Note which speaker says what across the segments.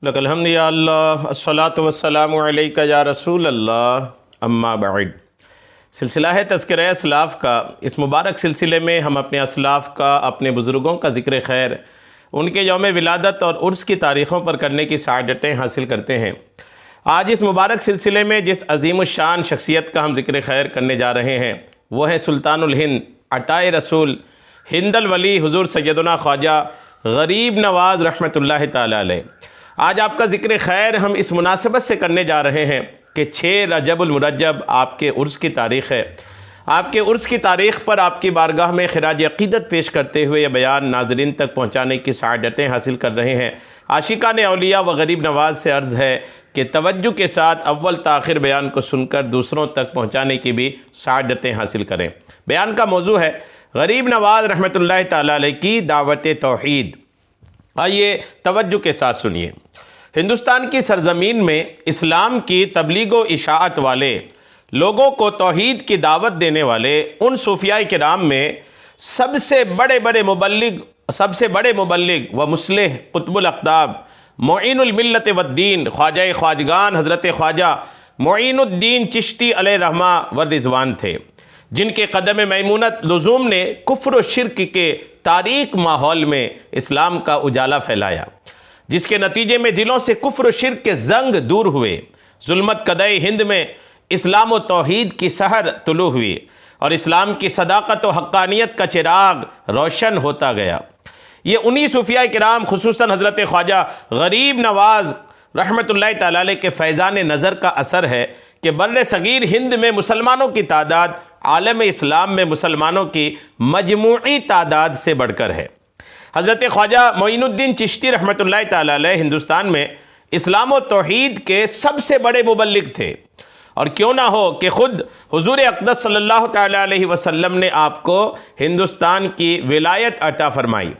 Speaker 1: لک الحمد یا اللہ الصلاۃ والسلام علیک یا رسول اللہ اما بعد۔ سلسلہ ہے تذکرہ اسلاف کا۔ اس مبارک سلسلے میں ہم اپنے اسلاف کا، اپنے بزرگوں کا ذکر خیر، ان کے یوم ولادت اور عرس کی تاریخوں پر کرنے کی سعادتیں حاصل کرتے ہیں۔ آج اس مبارک سلسلے میں جس عظیم الشان شخصیت کا ہم ذکر خیر کرنے جا رہے ہیں وہ ہے سلطان الہند، عطائے رسول، ہند الولی حضور سیدنا خواجہ غریب نواز رحمۃ اللہ تعالی علیہ۔ آج آپ کا ذکر خیر ہم اس مناسبت سے کرنے جا رہے ہیں کہ 6 رجب المرجب آپ کے عرس کی تاریخ ہے۔ آپ کے عرس کی تاریخ پر آپ کی بارگاہ میں خراج عقیدت پیش کرتے ہوئے یہ بیان ناظرین تک پہنچانے کی سعادتیں حاصل کر رہے ہیں۔ عاشقان اولیاء و غریب نواز سے عرض ہے کہ توجہ کے ساتھ اول تاخر بیان کو سن کر دوسروں تک پہنچانے کی بھی سعادتیں حاصل کریں۔ بیان کا موضوع ہے غریب نواز رحمۃ اللہ تعالی علیہ کی دعوت توحید۔ آئیے توجہ کے ساتھ سنیے۔ ہندوستان کی سرزمین میں اسلام کی تبلیغ و اشاعت والے لوگوں کو توحید کی دعوت دینے والے ان صوفیاء کرام میں سب سے بڑے مبلغ و مصلح قطب الاقطاب معین الملت والدین خواجہ خواجگان حضرت خواجہ معین الدین چشتی علیہ رحمہ و رضوان تھے، جن کے قدم میمونت لزوم نے کفر و شرک کے تاریک ماحول میں اسلام کا اجالا پھیلایا، جس کے نتیجے میں دلوں سے کفر و شرک کے زنگ دور ہوئے، ظلمت کدے ہند میں اسلام و توحید کی سحر طلوع ہوئی اور اسلام کی صداقت و حقانیت کا چراغ روشن ہوتا گیا۔ یہ انہی صوفیاء کرام خصوصاً حضرت خواجہ غریب نواز رحمۃ اللہ تعالی علیہ کے فیضان نظر کا اثر ہے کہ بر صغیر ہند میں مسلمانوں کی تعداد عالم اسلام میں مسلمانوں کی مجموعی تعداد سے بڑھ کر ہے۔ حضرت خواجہ معین الدین چشتی رحمۃ اللہ تعالی علیہ ہندوستان میں اسلام و توحید کے سب سے بڑے مبلغ تھے، اور کیوں نہ ہو کہ خود حضور اقدس صلی اللہ تعالی علیہ وسلم نے آپ کو ہندوستان کی ولایت عطا فرمائی۔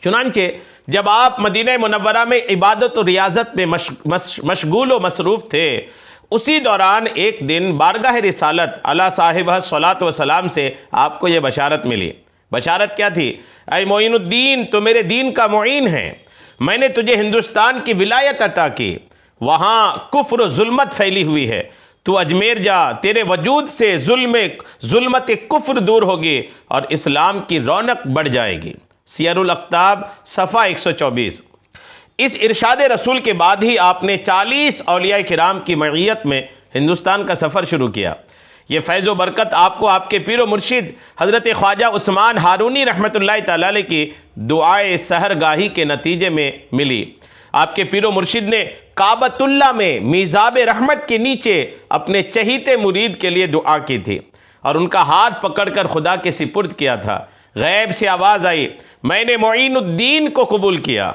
Speaker 1: چنانچہ جب آپ مدینہ منورہ میں عبادت و ریاضت میں مشغول و مصروف تھے، اسی دوران ایک دن بارگاہ رسالت علی صاحبہ صلاۃ وسلام سے آپ کو یہ بشارت ملی۔ بشارت کیا تھی؟ اے معین الدین، تو میرے دین کا معین ہے، میں نے تجھے ہندوستان کی ولایت عطا کی، وہاں کفر و ظلمت پھیلی ہوئی ہے، تو اجمیر جا، تیرے وجود سے ظلمت کفر دور ہوگی اور اسلام کی رونق بڑھ جائے گی۔ سیر الاقطاب صفحہ 124۔ اس ارشاد رسول کے بعد ہی آپ نے 40 اولیاء کرام کی معیت میں ہندوستان کا سفر شروع کیا۔ یہ فیض و برکت آپ کو آپ کے پیر و مرشد حضرت خواجہ عثمان ہارونی رحمۃ اللہ تعالی علیہ کی دعائے سحرگاہی کے نتیجے میں ملی۔ آپ کے پیر و مرشد نے کعبۃ اللہ میں میزاب رحمت کے نیچے اپنے چہیتے مرید کے لیے دعا کی تھی اور ان کا ہاتھ پکڑ کر خدا کے سپرد کیا تھا۔ غیب سے آواز آئی، میں نے معین الدین کو قبول کیا۔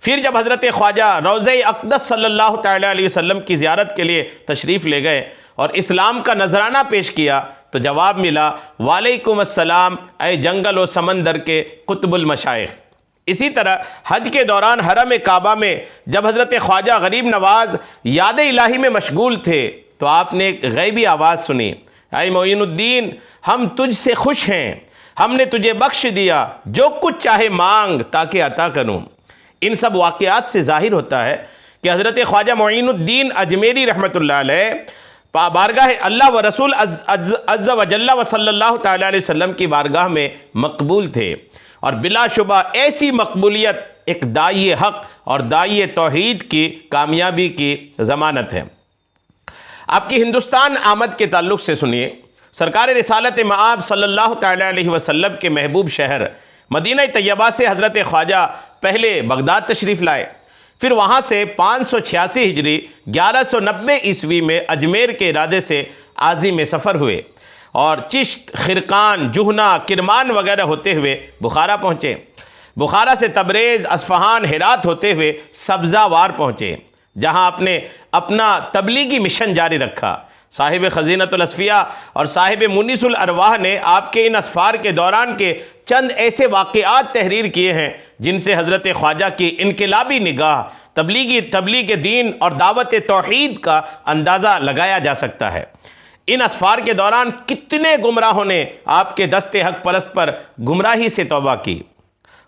Speaker 1: پھر جب حضرت خواجہ روضہ اقدس صلی اللہ تعالی علیہ وسلم کی زیارت کے لیے تشریف لے گئے اور اسلام کا نذرانہ پیش کیا تو جواب ملا، وعلیکم السلام اے جنگل و سمندر کے قطب المشائخ۔ اسی طرح حج کے دوران حرم کعبہ میں جب حضرت خواجہ غریب نواز یاد الہی میں مشغول تھے تو آپ نے ایک غیبی آواز سنی، اے معین الدین، ہم تجھ سے خوش ہیں، ہم نے تجھے بخش دیا، جو کچھ چاہے مانگ تاکہ عطا کروں۔ ان سب واقعات سے ظاہر ہوتا ہے کہ حضرت خواجہ معین الدین اجمیری رحمۃ اللہ علیہ بارگاہ اللہ و رسول عز و جل و صلی اللہ تعالی علیہ وسلم کی بارگاہ میں مقبول تھے، اور بلا شبہ ایسی مقبولیت ایک داعی حق اور داعی توحید کی کامیابی کی ضمانت ہے۔ آپ کی ہندوستان آمد کے تعلق سے سنیے۔ سرکار رسالت مآب صلی اللہ تعالی علیہ وسلم کے محبوب شہر مدینہ طیبہ سے حضرت خواجہ پہلے بغداد تشریف لائے، پھر وہاں سے 586 ہجری 1190 عیسوی میں اجمیر کے ارادے سے عازم سفر ہوئے اور چشت، خرقان، جوہنا، کرمان وغیرہ ہوتے ہوئے بخارا پہنچے۔ بخارا سے تبریز، اصفہان، ہرات ہوتے ہوئے سبزہ وار پہنچے، جہاں آپ نے اپنا تبلیغی مشن جاری رکھا۔ صاحب خزینۃ الاصفیاء اور صاحب مونس الارواح نے آپ کے ان اسفار کے دوران کے چند ایسے واقعات تحریر کیے ہیں جن سے حضرت خواجہ کی انقلابی نگاہ تبلیغ دین اور دعوت توحید کا اندازہ لگایا جا سکتا ہے۔ ان اسفار کے دوران کتنے گمراہوں نے آپ کے دست حق پرست پر گمراہی سے توبہ کی۔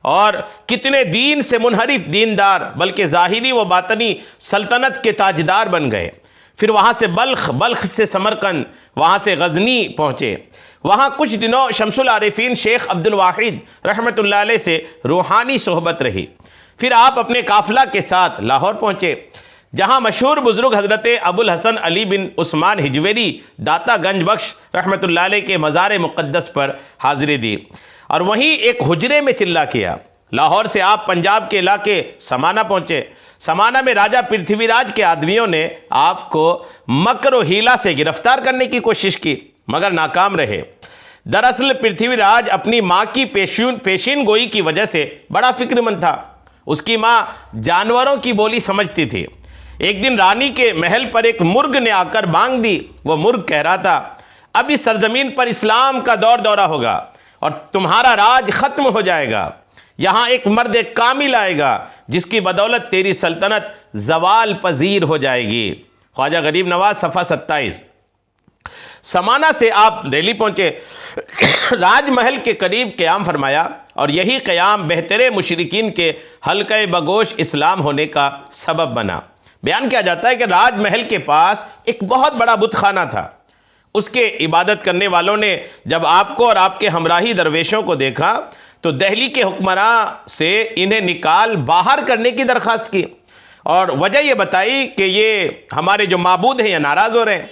Speaker 1: اور کتنے دین سے منحرف دیندار بلکہ ظاہری و باطنی سلطنت کے تاجدار بن گئے۔ پھر وہاں سے بلخ سے سمرقند، وہاں سے غزنی پہنچے۔ وہاں کچھ دنوں شمس العارفین شیخ عبد الواحد رحمۃ اللہ علیہ سے روحانی صحبت رہی۔ پھر آپ اپنے قافلہ کے ساتھ لاہور پہنچے، جہاں مشہور بزرگ حضرت ابو الحسن علی بن عثمان ہجویری داتا گنج بخش رحمۃ اللہ علیہ کے مزار مقدس پر حاضری دی اور وہیں ایک حجرے میں چلہ کیا۔ لاہور سے آپ پنجاب کے علاقے سمانہ پہنچے۔ سمانہ میں راجہ پرتھوی راج کے آدمیوں نے آپ کو مکر و حیلہ سے گرفتار کرنے کی کوشش کی مگر ناکام رہے۔ دراصل پرتھوی راج اپنی ماں کی پیشین گوئی کی وجہ سے بڑا فکر مند تھا۔ اس کی ماں جانوروں کی بولی سمجھتی تھی۔ ایک دن رانی کے محل پر ایک مرغ نے آ کر بانگ دی۔ وہ مرغ کہہ رہا تھا، اب اس سرزمین پر اسلام کا دورہ ہوگا اور تمہارا راج ختم ہو جائے گا۔ یہاں ایک مرد کامل آئے گا جس کی بدولت تیری سلطنت زوال پذیر ہو جائے گی۔ خواجہ غریب نواز صفحہ 27۔ سمانہ سے آپ دہلی پہنچے، راج محل کے قریب قیام فرمایا اور یہی قیام بہترے مشرکین کے حلقہ بگوش اسلام ہونے کا سبب بنا۔ بیان کیا جاتا ہے کہ راج محل کے پاس ایک بہت بڑا بت خانہ تھا۔ اس کے عبادت کرنے والوں نے جب آپ کو اور آپ کے ہمراہی درویشوں کو دیکھا تو دہلی کے حکمراں سے انہیں نکال باہر کرنے کی درخواست کی اور وجہ یہ بتائی کہ یہ ہمارے جو معبود ہیں یہ ناراض ہو رہے ہیں۔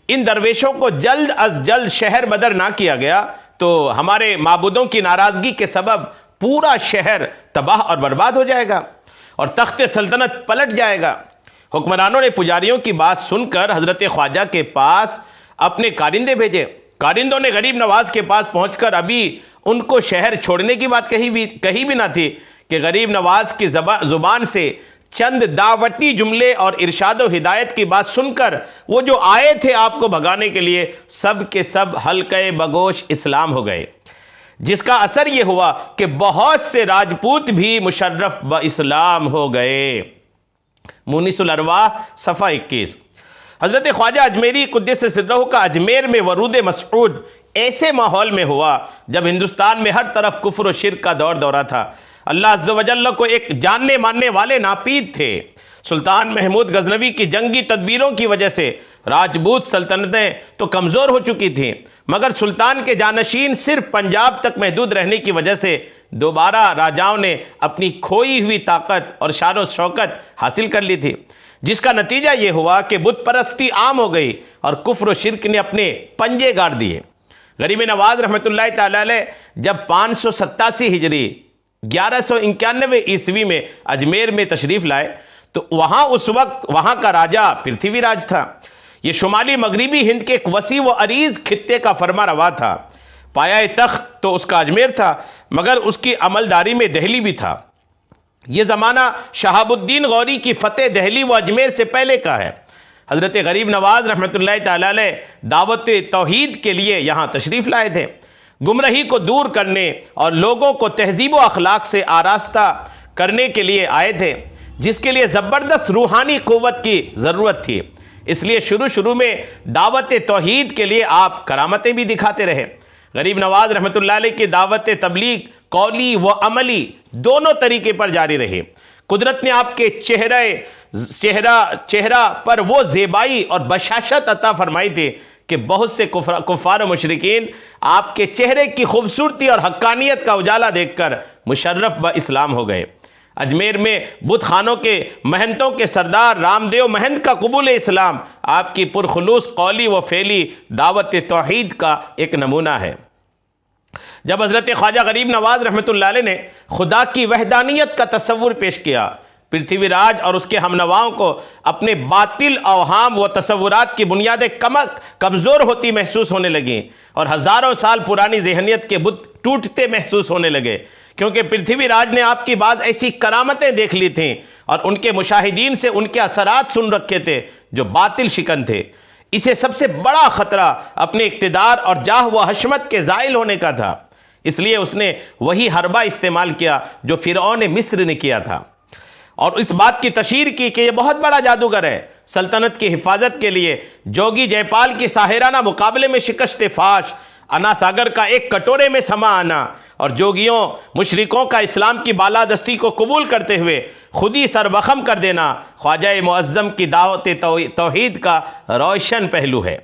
Speaker 1: ان درویشوں کو جلد از جلد شہر بدر نہ کیا گیا تو ہمارے معبودوں کی ناراضگی کے سبب پورا شہر تباہ اور برباد ہو جائے گا اور تخت سلطنت پلٹ جائے گا۔ حکمرانوں نے پجاریوں کی بات سن کر حضرت خواجہ کے پاس اپنے کارندے بھیجے۔ کارندوں نے غریب نواز کے پاس پہنچ کر ابھی ان کو شہر چھوڑنے کی بات کہی بھی نہ تھی کہ غریب نواز کی زبان سے چند دعوتی جملے اور ارشاد و ہدایت کی بات سن کر وہ جو آئے تھے آپ کو بھگانے کے لیے سب کے سب حلقہ بگوش اسلام ہو گئے، جس کا اثر یہ ہوا کہ بہت سے راجپوت بھی مشرف باسلام ہو گئے۔ مونس الارواح صفحہ 21۔ حضرت خواجہ اجمیری قدس سرہ کا اجمیر میں ورود مسعود ایسے ماحول میں ہوا جب ہندوستان میں ہر طرف کفر و شرک کا دورہ تھا۔ اللہ عز و جل کو ایک جاننے ماننے والے ناپید تھے۔ سلطان محمود غزنوی کی جنگی تدبیروں کی وجہ سے راجپوت سلطنتیں تو کمزور ہو چکی تھیں مگر سلطان کے جانشین صرف پنجاب تک محدود رہنے کی وجہ سے دوبارہ راجاؤں نے اپنی کھوئی ہوئی طاقت اور شان و شوکت حاصل کر لی تھی، جس کا نتیجہ یہ ہوا کہ بت پرستی عام ہو گئی اور کفر و شرک نے اپنے پنجے گاڑ دیے۔ غریب نواز رحمۃ اللہ تعالی علیہ جب 587 ہجری 1191 عیسوی میں اجمیر میں تشریف لائے تو اس وقت وہاں کا راجہ پرتھوی راج تھا۔ یہ شمالی مغربی ہند کے ایک وسیع و عریض خطے کا فرما روا تھا۔ پایہ تخت تو اس کا اجمیر تھا مگر اس کی عملداری میں دہلی بھی تھا۔ یہ زمانہ شہاب الدین غوری کی فتح دہلی و اجمیر سے پہلے کا ہے۔ حضرت غریب نواز رحمۃ اللہ تعالی علیہ دعوت توحید کے لیے یہاں تشریف لائے تھے، گمراہی کو دور کرنے اور لوگوں کو تہذیب و اخلاق سے آراستہ کرنے کے لیے آئے تھے، جس کے لیے زبردست روحانی قوت کی ضرورت تھی۔ اس لیے شروع میں دعوت توحید کے لیے آپ کرامتیں بھی دکھاتے رہے۔ غریب نواز رحمۃ اللہ علیہ کی دعوت تبلیغ قولی و عملی دونوں طریقے پر جاری رہی۔ قدرت نے آپ کے چہرہ پر وہ زیبائی اور بشاشت عطا فرمائی تھی کہ بہت سے کفار و مشرکین آپ کے چہرے کی خوبصورتی اور حقانیت کا اجالا دیکھ کر مشرف باسلام ہو گئے۔ اجمیر میں بت خانوں کے مہنتوں کے سردار رام دیو مہنت کا قبول اسلام آپ کی پرخلوص قولی و فعلی دعوت توحید کا ایک نمونہ ہے۔ جب حضرت خواجہ غریب نواز رحمۃ اللہ علیہ نے خدا کی وحدانیت کا تصور پیش کیا، پرتھوی راج اور اس کے ہم نواؤں کو اپنے باطل اوہام و تصورات کی بنیادیں کمزور ہوتی محسوس ہونے لگیں اور ہزاروں سال پرانی ذہنیت کے بت ٹوٹتے محسوس ہونے لگے، کیونکہ پرتھوی راج نے آپ کی بعض ایسی کرامتیں دیکھ لی تھیں اور ان کے مشاہدین سے ان کے اثرات سن رکھے تھے جو باطل شکن تھے۔ اسے سب سے بڑا خطرہ اپنے اقتدار اور جاہ و حشمت کے زائل ہونے کا تھا، اس لیے اس نے وہی حربہ استعمال کیا جو فرعون مصر نے کیا تھا اور اس بات کی تشہیر کی کہ یہ بہت بڑا جادوگر ہے۔ سلطنت کی حفاظت کے لیے جوگی جے پال کی ساحرانہ مقابلے میں شکست فاش انا ساگر کا ایک کٹورے میں سما آنا اور جوگیوں مشرکوں کا اسلام کی بالادستی کو قبول کرتے ہوئے خود ہی سر بخم کر دینا خواجہ معظم کی دعوت توحید کا روشن پہلو ہے۔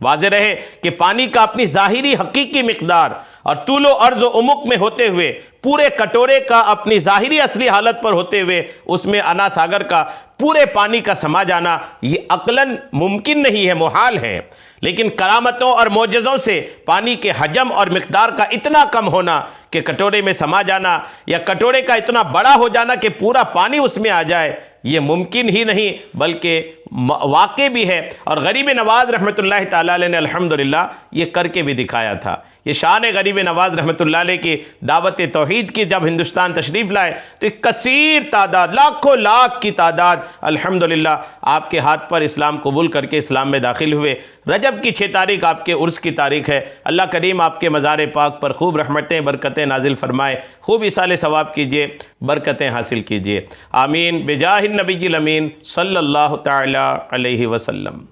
Speaker 1: واضح رہے کہ پانی کا اپنی ظاہری حقیقی مقدار اور طول و عرض و عمق میں ہوتے ہوئے پورے کٹورے کا اپنی ظاہری اصلی حالت پر ہوتے ہوئے اس میں انا ساگر کا پورے پانی کا سما جانا یہ عقلاً ممکن نہیں ہے، محال ہے۔ لیکن کرامتوں اور معجزوں سے پانی کے حجم اور مقدار کا اتنا کم ہونا کہ کٹورے میں سما جانا یا کٹورے کا اتنا بڑا ہو جانا کہ پورا پانی اس میں آ جائے، یہ ممکن ہی نہیں بلکہ واقع بھی ہے۔ اور غریب نواز رحمۃ اللہ تعالیٰ علیہ نے الحمدللہ یہ کر کے بھی دکھایا تھا۔ یہ شان غریب نواز رحمۃ اللہ علیہ کی دعوت توحید کی جب ہندوستان تشریف لائے تو ایک کثیر تعداد، لاکھوں لاکھ کی تعداد الحمدللہ آپ کے ہاتھ پر اسلام قبول کر کے اسلام میں داخل ہوئے۔ رجب کی 6 تاریخ آپ کے عرس کی تاریخ ہے۔ اللہ کریم آپ کے مزار پاک پر خوب رحمتیں برکتیں نازل فرمائے، خوب ایصال ثواب کیجئے، برکتیں حاصل کیجئے، آمین بجاہ النبی الامین صلی اللہ تعالی علیہ وسلم۔